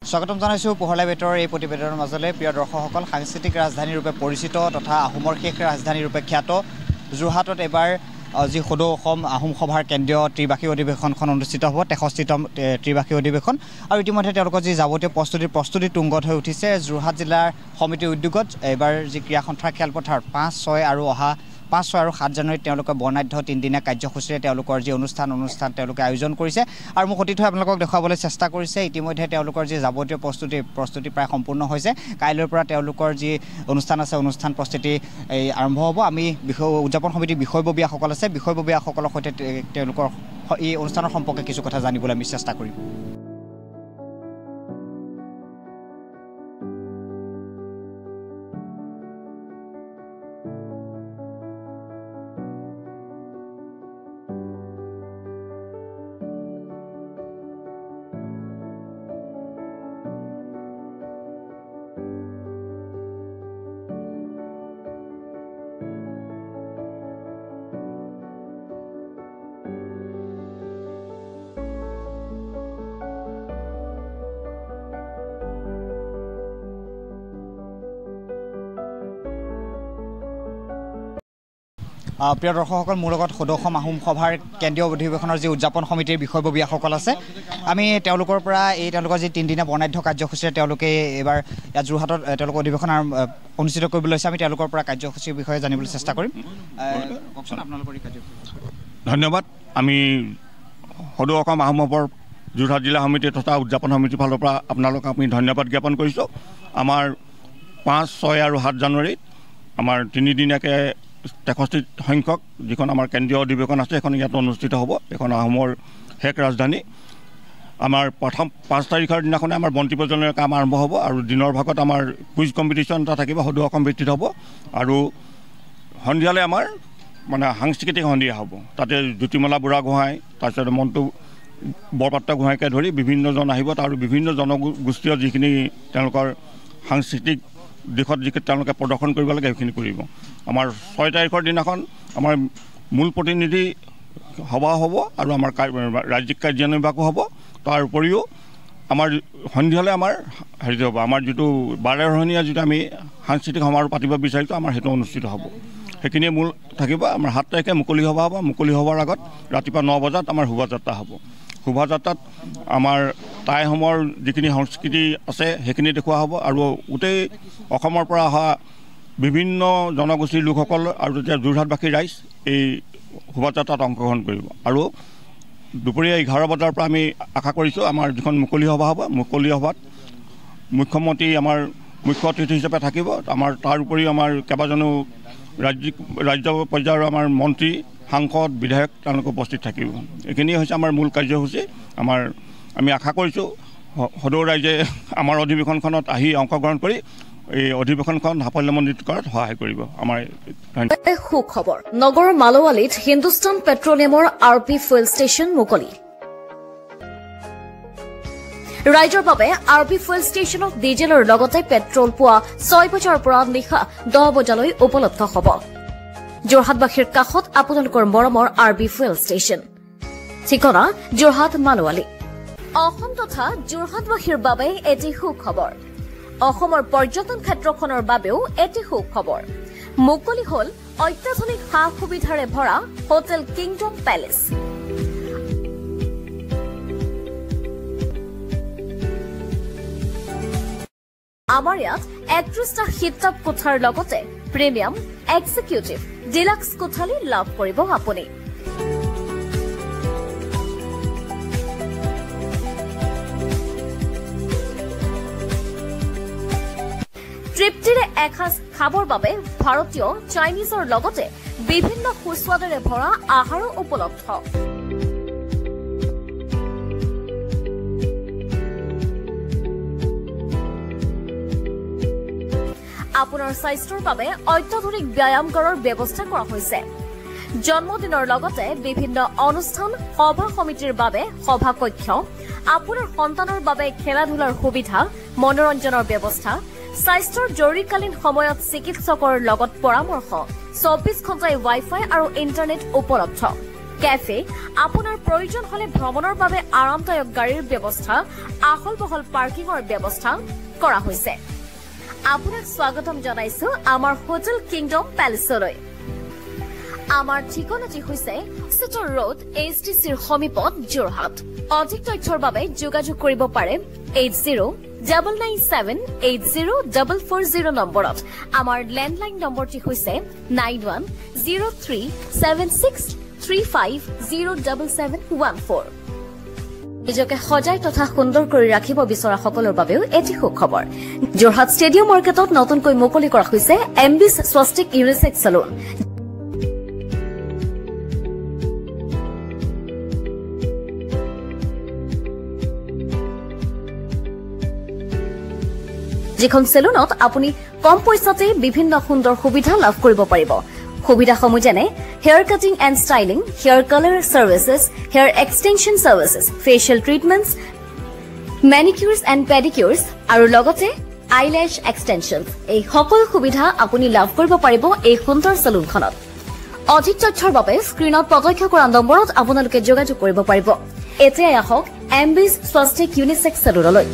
স্বাগতম জানাইছো পোহৰলাই বেটৰ এই প্ৰতিবেদনৰ মাজলৈ প্ৰিয় দৰ্শকসকল সাংস্কৃতিক ৰাজধানী ৰূপে পৰিচিত তথা আহোমৰ শেষ ৰাজধানী ৰূপে খ্যাত যোৰহাটত এবাৰ যি সদৌ অসম আহোম সভাৰ কেন্দ্ৰীয় ত্ৰিবাৰ্ষিক অধিৱেশনখন অনুষ্ঠিত হ'ব 63তম ত্ৰিবাৰ্ষিক অধিৱেশন আৰু ইতিমধ্যে তেওঁলোকৰ যি যাৱতীয় প্ৰস্তুতি তুংগত হৈ উঠিছে যোৰহাট জিলাৰ সমিতিৰ উদ্যোগত এবাৰ যি ক্ৰীড়া সন্থাৰ খেলপথাৰ 5, 6 আৰু 7 জানুৱাৰীত তেওঁলোকে বৰ্ণাঢ্য 3দিনীয়া কাৰ্যসূচীৰে তেওঁলোকৰ যি অনুষ্ঠান তেওঁলোকে আয়োজন কৰিছে আৰু মোক অতিথি আপোনালোকক দেখুৱাবলৈ চেষ্টা কৰিছে ইতিমধ্যে তেওঁলোকৰ যি যাৱতীয় প্ৰস্তুতি প্ৰায় সম্পূৰ্ণ হৈছে কাইলৈৰ পৰা তেওঁলোকৰ যি অনুষ্ঠান আছে অনুষ্ঠান প্ৰস্তুতি আৰম্ভ হ'ব আমি উদযাপন সমিতিৰ বিষয়ববীয়াসকল আছে বিষয়ববীয়াসকলৰ সৈতে তেওঁলোকৰ এই অনুষ্ঠানৰ সম্পৰ্কে কিছু কথা জানিবলৈ আমি চেষ্টা কৰিম প্ৰিয় দৰ্শকসকল মোৰ লগত সদৌ অসম আহোম সভাৰ কেন্দ্ৰীয় অধিৱেশনৰ যি উদযাপন সমিতিৰ বিষয়ববীয়াসকল আছে আমি তেওঁলোকৰ পৰা তেওঁলোকৰ যি 3দিনীয়া বৰ্ণাঢ্য কাৰ্যসূচীৰে তেওঁলোকে এবাৰ ইয়াত যোৰহাটত তেওঁলোকৰ অধিৱেশন অনুষ্ঠিত কৰিবলৈ লৈছে আমি তেওঁলোকৰ পৰা কাৰ্যসূচীৰ বিষয়ে জানিবলৈ চেষ্টা কৰিম কওকচোন আপোনালোকৰ এই কাৰ্যসূচী ধন্যবাদ আমি সদৌ অসম আহোম সভাৰ যোৰহাট জিলা সমিতি তথা উদযাপন সমিতিৰ ফালৰ পৰা আপোনালোকক আমি ধন্যবাদ জ্ঞাপন কৰিছোঁ আমাৰ 5, 6 আৰু 7 জানুৱাৰীত আমাৰ 3দিনীয়াকৈ 63 সংখ্যক যিখন আমাৰ কেন্দ্ৰীয় অধিৱেশন আছে এখন ইয়াত অনুষ্ঠিত হ'ব এখন আহোমৰ শেষ ৰাজধানী আমাৰ প্ৰথম 5 তাৰিখৰ দিনাখনে আমাৰ বন্তি প্ৰজ্বলনৰ কাম আৰম্ভ হ'ব আৰু দিনৰ ভাগত আমাৰ কুইজ কম্পিটিশ্যন এটা থাকিব সদৌ অসম ভিত্তিত হ'ব আৰু সন্ধিয়ালৈ আমাৰ মানে সাংস্কৃতিক সন্ধিয়া হ'ব তাতে জ্যোতিমালা বুঢ়াগোহাঁই তাৰপিছত মণ্টু বৰপাত্ৰ গোহাঁইকে ধৰি বিভিন্নজন আহিব আৰু বিভিন্ন জনগোষ্ঠীয় যিখিনি তেওঁলোকৰ সাংস্কৃতিক দিশত যি তেওঁলোকে প্ৰদৰ্শন কৰিব লাগে সেইখিনি কৰিব আমাৰ 6 তাৰিখৰ দিনাখন আমাৰ মূল প্ৰতিনিধি সভা হ'ব আৰু আমাৰ ৰাজ্যিক কাৰ্যনিৰ্বাহকো হ'ব তাৰ উপৰিও আমাৰ সন্ধিয়ালৈ আমাৰ হেৰি হ'ব আমাৰ যিটো 12ৰহণীয়া যিটো আমি সাংস্কৃতিক সমাৰোহ পাতিব বিচাৰিছোঁ আমাৰ সেইটো অনুষ্ঠিত হ'ব সেইখিনিয়ে মূল থাকিব আমাৰ 7 তাৰিখে মুকলি সভা হ'ব মুকলি সভাৰ আগত ৰাতিপুৱা 9 বজাত আমাৰ শোভাযাত্ৰা হ'ব শোভাযাত্ৰাত আমাৰ টাই অসমৰ যিখিনি সংস্কৃতি আছে সেইখিনি দেখুওৱা হ'ব আৰু গোটেই অসমৰ পৰা অহা বিভিন্ন জনগোষ্ঠীৰ লোকসকল আৰু যেতিয়া যোৰহাটবাসী ৰাইজ এই শোভাযাত্ৰাত অংশগ্ৰহণ কৰিব আৰু দুপৰীয়া 11 বজাৰ পৰা আমি আশা কৰিছোঁ আমাৰ যিখন মুকলি সভা হ'ব মুকলি সভাত মুখ্যমন্ত্ৰী আমাৰ মুখ্য অতিথি হিচাপে থাকিব আমাৰ তাৰ উপৰিও আমাৰ কেইবাজনো ৰাজ্য পৰ্যায়ৰ আমাৰ মন্ত্ৰী সাংসদ বিধায়ক তেওঁলোকে উপস্থিত থাকিব এইখিনিয়ে হৈছে আমাৰ মূল কাৰ্যসূচী আমি আশা কৰিছোঁ সদৌ ৰাইজে আমাৰ অধিৱেশনখনত আহি অংশগ্ৰহণ কৰি এই অধিৱেশনখন সাফল্যমণ্ডিত কৰাত সহায় কৰিব আমাৰ সুখবৰ নগৰ মালৱালীত হিন্দুস্তান পেট্ৰলিয়ামৰ RP ফুয়েল ষ্টেচন মুকলি ৰাইজৰ বাবে RP ফুয়েল ষ্টেচনত ডিজেলৰ লগতে পেট্ৰল পোৱা 6 বজাৰ পৰা নিশা 10 বজালৈ উপলব্ধ হ'ব যোৰহাটবাসীৰ কাষত আপোনালোকৰ মৰমৰ RP ফুয়েল ষ্টেচন ঠিকনা যোৰহাট মালৱালী অসম তথা যোৰহাটবাসীৰ বাবে এটি সুখবৰ অসমৰ পৰ্যটন ক্ষেত্ৰখনৰ বাবেও এটি সুখবৰ মুকলি হ'ল অত্যাধুনিক সা সুবিধাৰে ভৰা হোটেল কিংডম পেলেচ আমাৰ ইয়াত 31টা শীততাপ কোঠাৰ লগতে প্ৰিমিয়াম এক্সিকিউটিভ ডিলাক্স কোঠালি লাভ কৰিব আপুনি তৃপ্তিৰে এসাঁজ খাবৰ বাবে ভাৰতীয় চাইনিজৰ লগতে বিভিন্ন সুস্বাদেৰে ভৰা আহাৰো উপলব্ধ আপোনাৰ স্বাস্থ্যৰ বাবে অত্যাধুনিক ব্যায়ামগাৰৰ ব্যৱস্থা কৰা হৈছে জন্মদিনৰ লগতে বিভিন্ন অনুষ্ঠান সভা সমিতিৰ বাবে সভা কক্ষ আপোনাৰ সন্তানৰ বাবে খেলা-ধূলাৰ সুবিধা মনোৰঞ্জনৰ ব্যৱস্থা স্বাস্থ্যৰ জৰুৰীকালীন সময়ত চিকিৎসকৰ লগত পৰামৰ্শ 24 ঘণ্টাই ৱাইফাই আৰু ইণ্টাৰনেট উপলব্ধ কেফে, আপোনাৰ প্ৰয়োজন হলে ভ্ৰমণৰ বাবে আৰামদায়ক গাড়ীৰ ব্যৱস্থা, আহল বহল পাৰ্কিঙৰ ব্যৱস্থা কৰা হৈছে। আপোনাক স্বাগতম জনাইছো আমাৰ হোটেল কিংডম পেলেচলৈ। আমাৰ ঠিকনাটি হৈছে চিটৰ ৰোড HTCৰ সমীপত যোৰহাট। অধিক তথ্যৰ বাবে যোগাযোগ কৰিব পাৰে 8099780440 নম্বৰত। আমাৰ লেণ্ডলাইন নম্বৰটি হৈছে 910363507714। নিজকে সজাই তথা সুন্দৰ কৰি ৰাখিব বিচৰা সকলৰ বাবেও এটি সুখবৰ। যোৰহাট ষ্টেডিয়াম মাৰ্কেটত নতুনকৈ মুকলি কৰা হৈছে এমবিছ স্বস্তিক ইউনিচেক্স চেলুন। যিখন চেলুনত আপুনি কম পইচাতে বিভিন্ন সুন্দৰ সুবিধা লাভ কৰিব পাৰিব। সুবিধাসমূহ যেনে hair cutting and styling, hair colour services, hair extension services, facial treatments, manicures and pedicures আৰু লগতে আইলেছ এক্সটেনশ্যন। এই সকলো সুবিধা আপুনি লাভ কৰিব পাৰিব এই সুন্দৰ চেলুনখনত। অধিক তথ্যৰ বাবে স্ক্ৰীণত প্ৰত্যক্ষ কৰা নম্বৰত আপোনালোকে যোগাযোগ কৰিব পাৰিব। এতিয়াই আহক এমবিছ স্বস্তিক ইউনিচেক্স চেলুনলৈ।